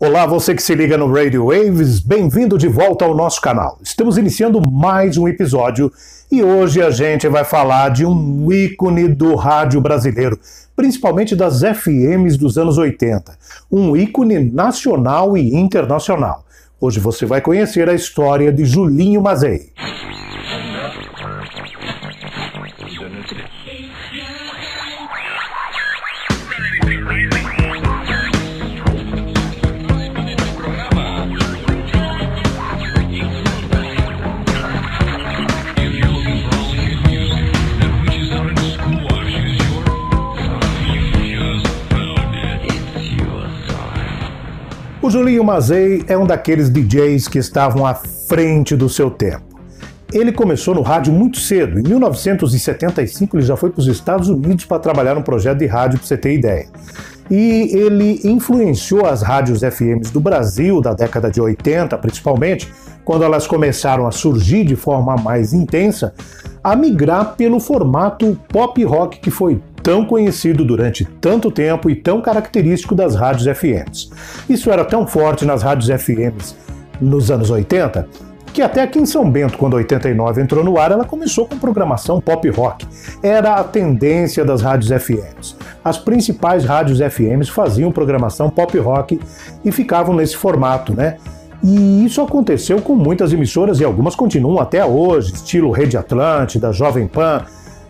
Olá, você que se liga no Radio Waves, bem-vindo de volta ao nosso canal. Estamos iniciando mais um episódio e hoje a gente vai falar de um ícone do rádio brasileiro, principalmente das FMs dos anos 80. Um ícone nacional e internacional. Hoje você vai conhecer a história de Julinho Mazei. O Julinho Mazei é um daqueles DJs que estavam à frente do seu tempo. Ele começou no rádio muito cedo. Em 1975 ele já foi para os Estados Unidos para trabalhar num projeto de rádio, para você ter ideia. E ele influenciou as rádios FMs do Brasil, da década de 80 principalmente, quando elas começaram a surgir de forma mais intensa, a migrar pelo formato pop rock que foi tão conhecido durante tanto tempo e tão característico das rádios FMs. Isso era tão forte nas rádios FMs nos anos 80, que até aqui em São Bento, quando a 89 entrou no ar, ela começou com programação pop rock. Era a tendência das rádios FMs. As principais rádios FMs faziam programação pop rock e ficavam nesse formato, né? E isso aconteceu com muitas emissoras e algumas continuam até hoje, estilo Rede Atlântida, Jovem Pan,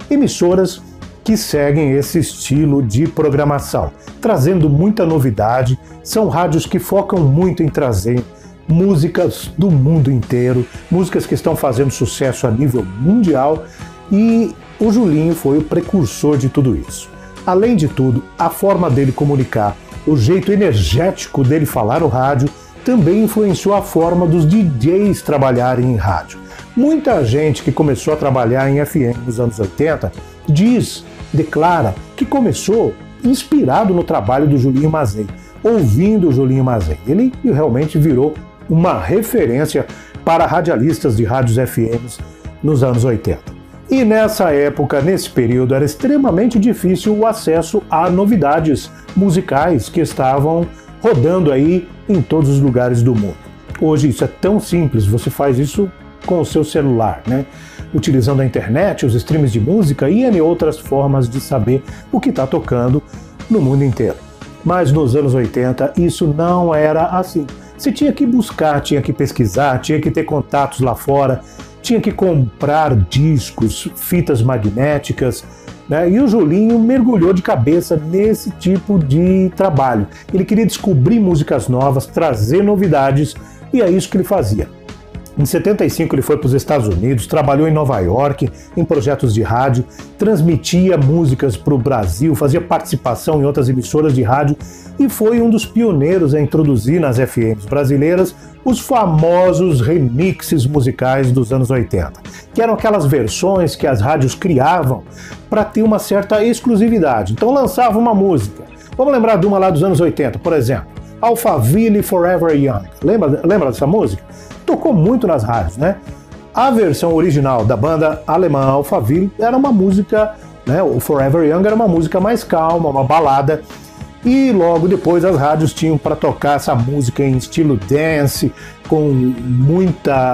emissoras que seguem esse estilo de programação, trazendo muita novidade. São rádios que focam muito em trazer músicas do mundo inteiro, músicas que estão fazendo sucesso a nível mundial, e o Julinho foi o precursor de tudo isso. Além de tudo, a forma dele comunicar, o jeito energético dele falar no rádio, também influenciou a forma dos DJs trabalharem em rádio. Muita gente que começou a trabalhar em FM nos anos 80 declara que começou inspirado no trabalho do Julinho Mazei, ouvindo o Julinho Mazei. Ele realmente virou uma referência para radialistas de rádios FMs nos anos 80. E nessa época, nesse período, era extremamente difícil o acesso a novidades musicais que estavam rodando aí em todos os lugares do mundo. Hoje isso é tão simples, você faz isso com o seu celular, né? Utilizando a internet, os streams de música e N outras formas de saber o que está tocando no mundo inteiro. Mas nos anos 80 isso não era assim. Você tinha que buscar, tinha que pesquisar, tinha que ter contatos lá fora, tinha que comprar discos, fitas magnéticas, né? E o Julinho mergulhou de cabeça nesse tipo de trabalho. Ele queria descobrir músicas novas, trazer novidades, e é isso que ele fazia. Em 75 ele foi para os Estados Unidos, trabalhou em Nova York, em projetos de rádio, transmitia músicas para o Brasil, fazia participação em outras emissoras de rádio e foi um dos pioneiros a introduzir nas FMs brasileiras os famosos remixes musicais dos anos 80, que eram aquelas versões que as rádios criavam para ter uma certa exclusividade. Então lançava uma música. Vamos lembrar de uma lá dos anos 80, por exemplo, Alphaville Forever Young. Lembra dessa música? Tocou muito nas rádios, né? A versão original da banda alemã Alphaville era uma música, né? O Forever Young era uma música mais calma, uma balada, e logo depois as rádios tinham para tocar essa música em estilo dance, com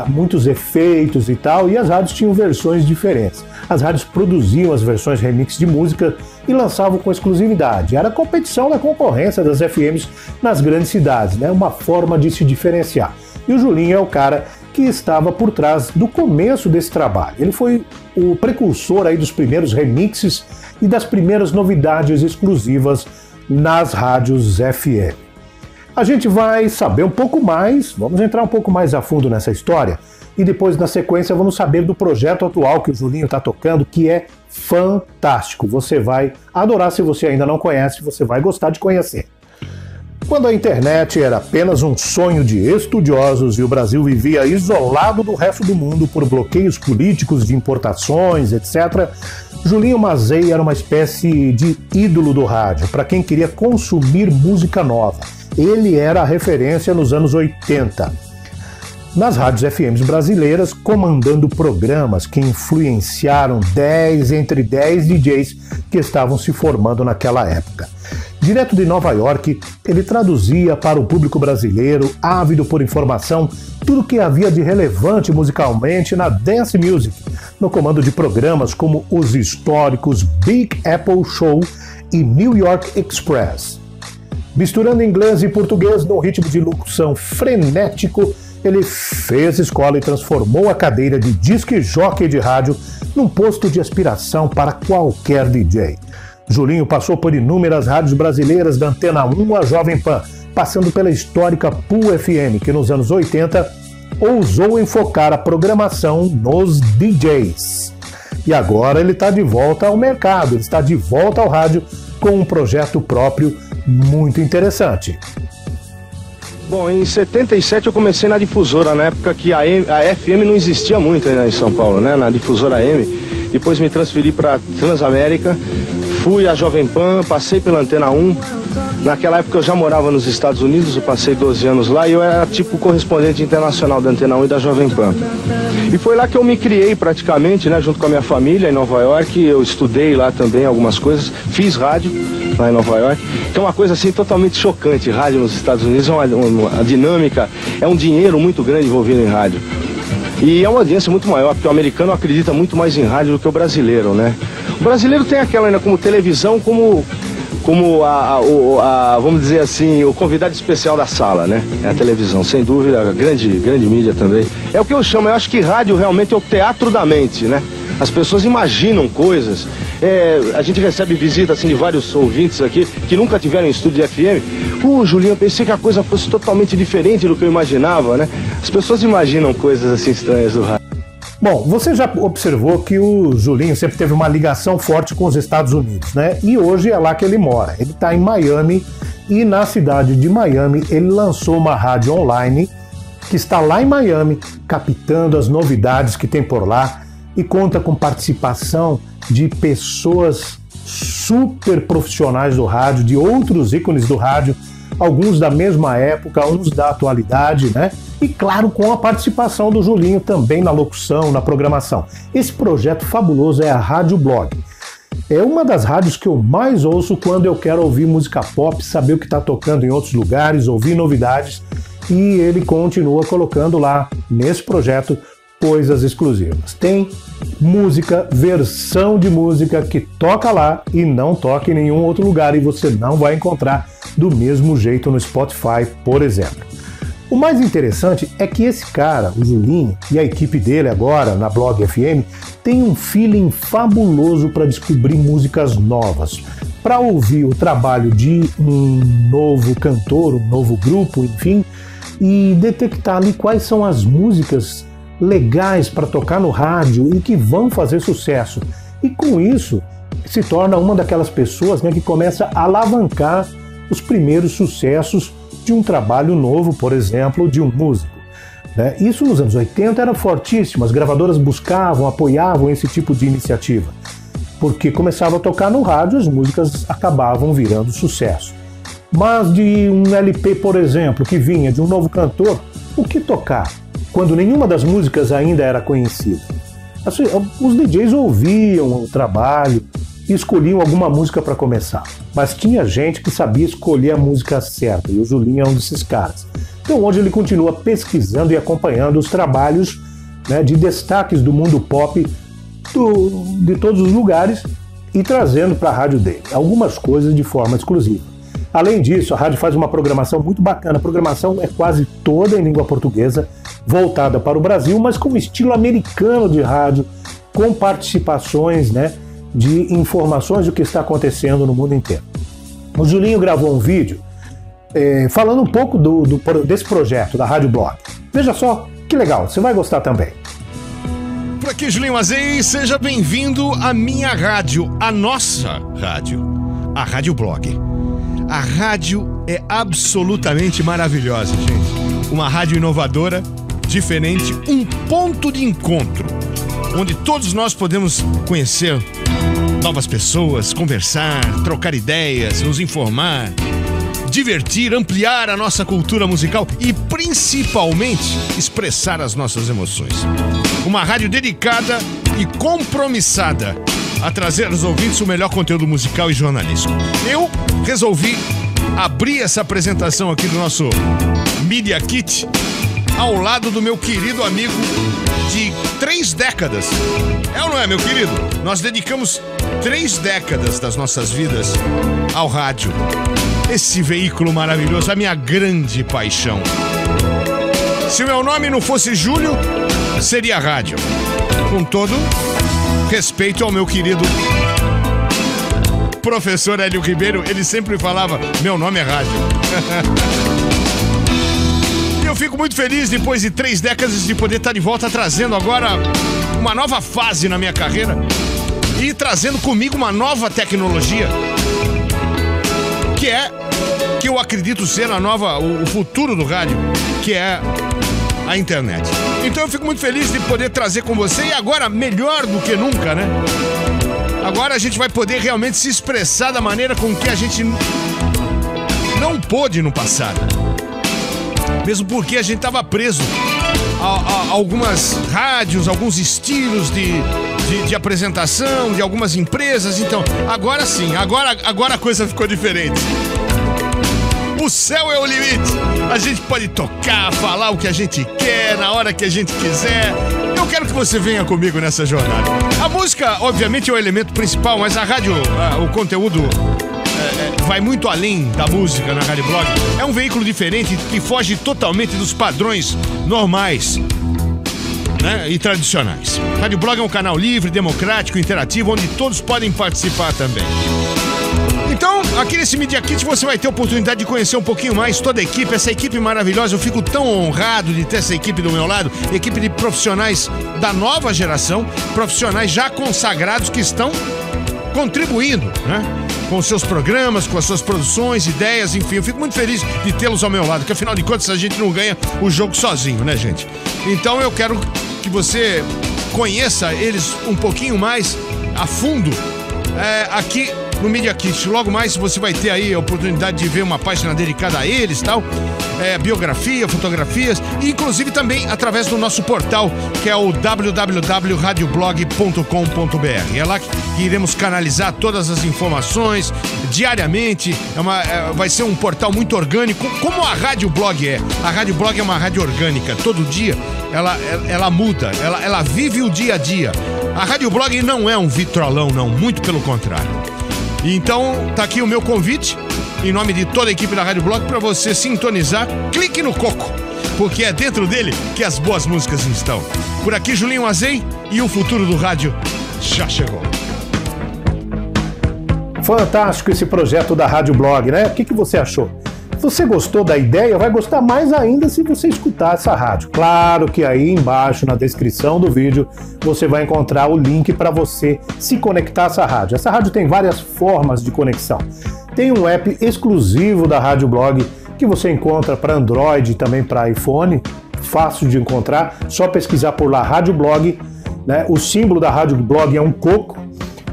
muitos efeitos e tal, e as rádios tinham versões diferentes. As rádios produziam as versões remix de música e lançavam com exclusividade. Era a competição da concorrência das FMs nas grandes cidades, né? Uma forma de se diferenciar. E o Julinho é o cara que estava por trás do começo desse trabalho. Ele foi o precursor aí dos primeiros remixes e das primeiras novidades exclusivas nas rádios FM. A gente vai saber um pouco mais, vamos entrar um pouco mais a fundo nessa história e depois na sequência vamos saber do projeto atual que o Julinho está tocando, que é fantástico. Você vai adorar, se você ainda não conhece, você vai gostar de conhecer. Quando a internet era apenas um sonho de estudiosos e o Brasil vivia isolado do resto do mundo por bloqueios políticos de importações, etc., Julinho Mazei era uma espécie de ídolo do rádio, para quem queria consumir música nova. Ele era a referência nos anos 80. Nas rádios FMs brasileiras, comandando programas que influenciaram entre 10 DJs que estavam se formando naquela época. Direto de Nova York, ele traduzia para o público brasileiro, ávido por informação, tudo o que havia de relevante musicalmente na Dance Music, no comando de programas como os históricos Big Apple Show e New York Express. Misturando inglês e português num ritmo de locução frenético, ele fez escola e transformou a cadeira de disc jockey de rádio num posto de aspiração para qualquer DJ. Julinho passou por inúmeras rádios brasileiras da Antena 1 à Jovem Pan, passando pela histórica Pool FM, que nos anos 80 ousou enfocar a programação nos DJs. E agora ele está de volta ao mercado, ele está de volta ao rádio com um projeto próprio muito interessante. Bom, em 77 eu comecei na difusora, na época que a FM não existia muito ainda em São Paulo, né? Na difusora AM. Depois me transferi para Transamérica, fui à Jovem Pan, passei pela Antena 1. Naquela época eu já morava nos Estados Unidos, eu passei 12 anos lá e eu era tipo correspondente internacional da Antena 1 e da Jovem Pan. E foi lá que eu me criei praticamente, né, junto com a minha família em Nova York. Eu estudei lá também algumas coisas, fiz rádio lá em Nova York, que é uma coisa assim totalmente chocante. Rádio nos Estados Unidos é uma dinâmica, é um dinheiro muito grande envolvido em rádio. E é uma audiência muito maior, porque o americano acredita muito mais em rádio do que o brasileiro, né? O brasileiro tem aquela ainda como televisão, como vamos dizer assim, o convidado especial da sala, né? É a televisão, sem dúvida, a grande mídia também. É o que eu chamo, eu acho que rádio realmente é o teatro da mente, né? As pessoas imaginam coisas. A gente recebe visita assim, de vários ouvintes aqui que nunca tiveram em estúdio de FM. Julinho, eu pensei que a coisa fosse totalmente diferente do que eu imaginava, né? As pessoas imaginam coisas assim estranhas do rádio. Bom, você já observou que o Julinho sempre teve uma ligação forte com os Estados Unidos, né? E hoje é lá que ele mora. Ele está em Miami e na cidade de Miami ele lançou uma rádio online que está lá em Miami, captando as novidades que tem por lá e conta com participação de pessoas super profissionais do rádio, de outros ícones do rádio, alguns da mesma época, uns da atualidade, né? E claro, com a participação do Julinho também na locução, na programação. Esse projeto fabuloso é a Rádio Blog. É uma das rádios que eu mais ouço quando eu quero ouvir música pop, saber o que está tocando em outros lugares, ouvir novidades. E ele continua colocando lá, nesse projeto, coisas exclusivas. Tem música, versão de música que toca lá e não toca em nenhum outro lugar e você não vai encontrar do mesmo jeito no Spotify, por exemplo. O mais interessante é que esse cara, o Julinho, e a equipe dele agora na Blog FM, tem um feeling fabuloso para descobrir músicas novas, para ouvir o trabalho de um novo cantor, um novo grupo, enfim, e detectar ali quais são as músicas legais para tocar no rádio e que vão fazer sucesso. E com isso, se torna uma daquelas pessoas, né, que começa a alavancar os primeiros sucessos de um trabalho novo, por exemplo, de um músico. Né? Isso nos anos 80 era fortíssimo, as gravadoras buscavam, apoiavam esse tipo de iniciativa, porque começava a tocar no rádio, as músicas acabavam virando sucesso. Mas de um LP, por exemplo, que vinha de um novo cantor, o que tocar? Quando nenhuma das músicas ainda era conhecida. Assim, os DJs ouviam o trabalho e escolhiam alguma música para começar. Mas tinha gente que sabia escolher a música certa, e o Julinho é um desses caras. Então hoje ele continua pesquisando e acompanhando os trabalhos, né, de destaques do mundo pop de todos os lugares e trazendo para a rádio dele algumas coisas de forma exclusiva. Além disso, a rádio faz uma programação muito bacana. A programação é quase toda em língua portuguesa, voltada para o Brasil, mas com estilo americano de rádio, com participações, né, de informações do que está acontecendo no mundo inteiro. O Julinho gravou um vídeo falando um pouco desse projeto da Rádio Blog. Veja só, que legal, você vai gostar também. Por aqui, Julinho Mazei, seja bem-vindo à minha rádio, a nossa rádio, a Rádio Blog. A rádio é absolutamente maravilhosa, gente. Uma rádio inovadora, diferente, um ponto de encontro, onde todos nós podemos conhecer novas pessoas, conversar, trocar ideias, nos informar, divertir, ampliar a nossa cultura musical e, principalmente, expressar as nossas emoções. Uma rádio dedicada e compromissada a trazer aos ouvintes o melhor conteúdo musical e jornalístico. Eu resolvi abrir essa apresentação aqui do nosso Media Kit ao lado do meu querido amigo de 3 décadas. É ou não é, meu querido? Nós dedicamos 3 décadas das nossas vidas ao rádio. Esse veículo maravilhoso, a minha grande paixão. Se o meu nome não fosse Júlio, seria rádio. Com todo respeito ao meu querido professor Hélio Ribeiro, ele sempre falava, meu nome é rádio. E eu fico muito feliz, depois de 3 décadas, de poder estar de volta, trazendo agora uma nova fase na minha carreira e trazendo comigo uma nova tecnologia que eu acredito ser o futuro do rádio, que é a internet. Então eu fico muito feliz de poder trazer com você, e agora melhor do que nunca, né? Agora a gente vai poder realmente se expressar da maneira com que a gente não pôde no passado. Mesmo porque a gente estava preso a algumas rádios, alguns estilos de apresentação, de algumas empresas. Então, agora sim, agora a coisa ficou diferente. O céu é o limite. A gente pode tocar, falar o que a gente quer, na hora que a gente quiser. Eu quero que você venha comigo nessa jornada. A música, obviamente, é o elemento principal, mas a rádio, o conteúdo vai muito além da música na Rádio Blog. É um veículo diferente que foge totalmente dos padrões normais, né, e tradicionais. Rádio Blog é um canal livre, democrático, interativo, onde todos podem participar também. Então, aqui nesse Media Kit você vai ter a oportunidade de conhecer um pouquinho mais toda a equipe, essa equipe maravilhosa. Eu fico tão honrado de ter essa equipe do meu lado, equipe de profissionais da nova geração, profissionais já consagrados que estão contribuindo, né, com seus programas, com as suas produções, ideias, enfim. Eu fico muito feliz de tê-los ao meu lado, porque afinal de contas a gente não ganha o jogo sozinho, né, gente? Então eu quero que você conheça eles um pouquinho mais a fundo aqui no Media Kit. Logo mais você vai ter aí a oportunidade de ver uma página dedicada a eles, tal, biografia, fotografias, e inclusive também através do nosso portal, que é o www.radioblog.com.br. É lá que iremos canalizar todas as informações diariamente. Vai ser um portal muito orgânico, como a Rádio Blog é. A Rádio Blog é uma rádio orgânica. Todo dia ela muda, ela vive o dia a dia. A Rádio Blog não é um vitrolão, não, muito pelo contrário. Então, tá aqui o meu convite, em nome de toda a equipe da Rádio Blog, para você sintonizar. Clique no coco, porque é dentro dele que as boas músicas estão. Por aqui, Julinho Mazei, e o futuro do rádio já chegou. Fantástico esse projeto da Rádio Blog, né? O que você achou? Se você gostou da ideia, vai gostar mais ainda se você escutar essa rádio. Claro que aí embaixo, na descrição do vídeo, você vai encontrar o link para você se conectar a essa rádio. Essa rádio tem várias formas de conexão. Tem um app exclusivo da Rádio Blog que você encontra para Android e também para iPhone, fácil de encontrar, só pesquisar por lá Rádio Blog, né? O símbolo da Rádio Blog é um coco,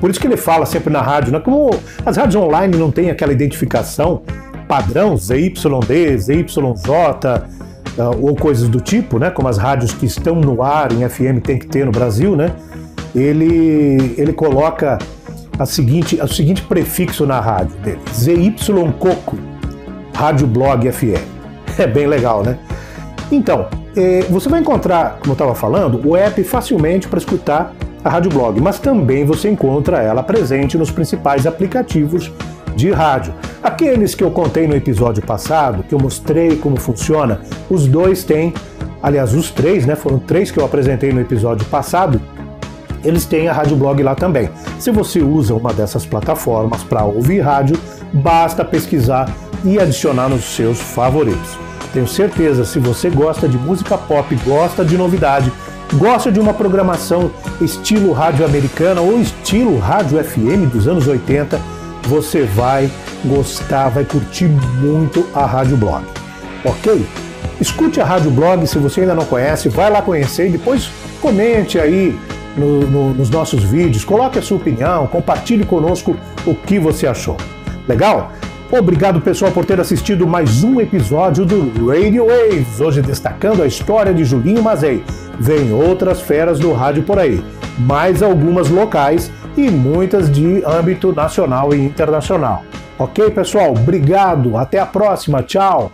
por isso que ele fala sempre na rádio, né? Como as rádios online não tem aquela identificação padrão, ZYD, ZYJ, ou coisas do tipo, né? Como as rádios que estão no ar em FM tem que ter no Brasil, né? Ele coloca o seguinte prefixo na rádio dele, ZY Coco, Rádio Blog FM. É bem legal, né? Então, você vai encontrar, como eu estava falando, o app facilmente para escutar a Rádio Blog, mas também você encontra ela presente nos principais aplicativos de rádio. Aqueles que eu contei no episódio passado, que eu mostrei como funciona, os dois têm, aliás, os 3, né? Foram 3 que eu apresentei no episódio passado, eles têm a Rádio Blog lá também. Se você usa uma dessas plataformas para ouvir rádio, basta pesquisar e adicionar nos seus favoritos. Tenho certeza, se você gosta de música pop, gosta de novidade, gosta de uma programação estilo rádio americana ou estilo rádio FM dos anos 80, você vai gostar, vai curtir muito a Rádio Blog, ok? Escute a Rádio Blog, se você ainda não conhece, vai lá conhecer e depois comente aí nos nossos vídeos, coloque a sua opinião, compartilhe conosco o que você achou. Legal? Obrigado, pessoal, por ter assistido mais um episódio do Radio Waves, hoje destacando a história de Julinho Mazei. Vem outras feras do rádio por aí, mais algumas locais e muitas de âmbito nacional e internacional. Ok, pessoal? Obrigado, até a próxima, tchau!